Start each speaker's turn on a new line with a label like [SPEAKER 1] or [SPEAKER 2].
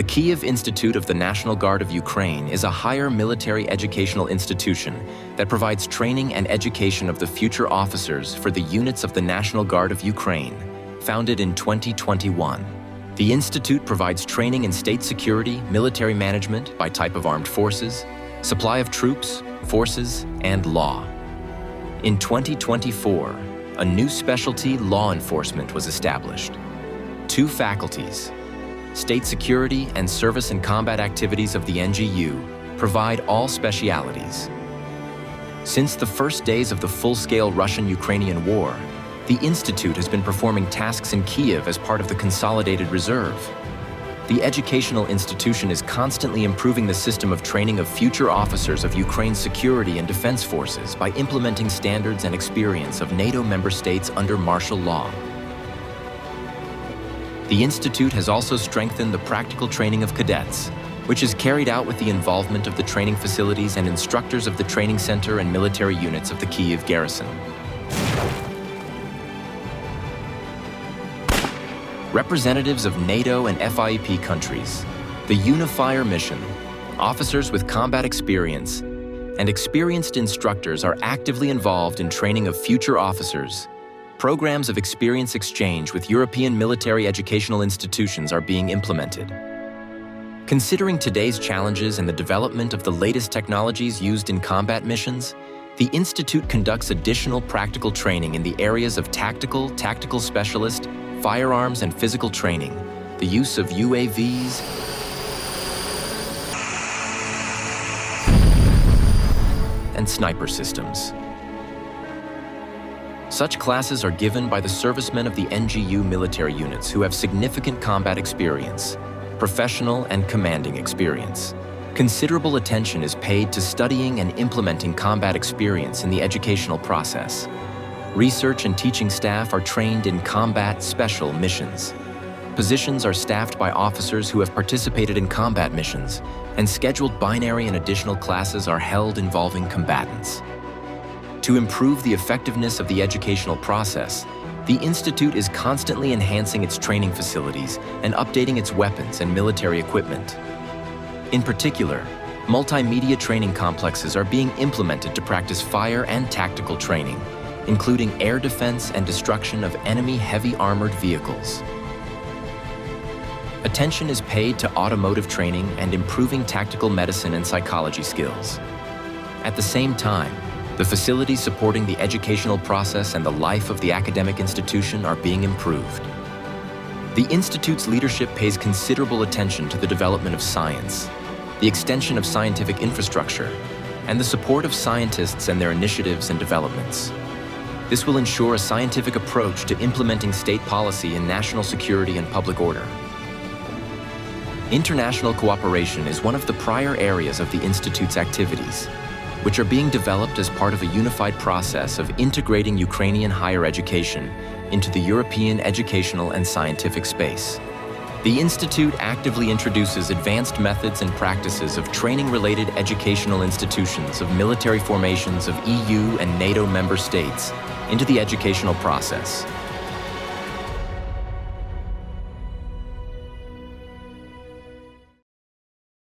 [SPEAKER 1] The Kyiv Institute of the National Guard of Ukraine is a higher military educational institution that provides training and education of the future officers for the units of the National Guard of Ukraine, founded in 2021. The institute provides training in state security, military management by type of armed forces, supply of troops, forces, and law. In 2024, a new specialty, law enforcement, was established. 2 faculties, State Security and Service and Combat Activities of the NGU, provide all specialities. Since the first days of the full-scale Russian-Ukrainian war, the Institute has been performing tasks in Kyiv as part of the Consolidated Reserve. The educational institution is constantly improving the system of training of future officers of Ukraine's security and defense forces by implementing standards and experience of NATO member states under martial law. The Institute has also strengthened the practical training of cadets, which is carried out with the involvement of the training facilities and instructors of the training center and military units of the Kyiv garrison. Representatives of NATO and FIEP countries, the Unifier mission, officers with combat experience, and experienced instructors are actively involved in training of future officers. Programs of experience exchange with European military educational institutions are being implemented. Considering today's challenges and the development of the latest technologies used in combat missions, the Institute conducts additional practical training in the areas of tactical specialist, firearms and physical training, the use of UAVs, and sniper systems. Such classes are given by the servicemen of the NGU military units who have significant combat experience, professional and commanding experience. Considerable attention is paid to studying and implementing combat experience in the educational process. Research and teaching staff are trained in combat special missions. Positions are staffed by officers who have participated in combat missions, and scheduled binary and additional classes are held involving combatants. To improve the effectiveness of the educational process, the Institute is constantly enhancing its training facilities and updating its weapons and military equipment. In particular, multimedia training complexes are being implemented to practice fire and tactical training, including air defense and destruction of enemy heavy armored vehicles. Attention is paid to automotive training and improving tactical medicine and psychology skills. At the same time, the facilities supporting the educational process and the life of the academic institution are being improved. The Institute's leadership pays considerable attention to the development of science, the extension of scientific infrastructure, and the support of scientists and their initiatives and developments. This will ensure a scientific approach to implementing state policy in national security and public order. International cooperation is one of the prior areas of the Institute's activities, which are being developed as part of a unified process of integrating Ukrainian higher education into the European educational and scientific space. The Institute actively introduces advanced methods and practices of training-related educational institutions of military formations of EU and NATO member states into the educational process.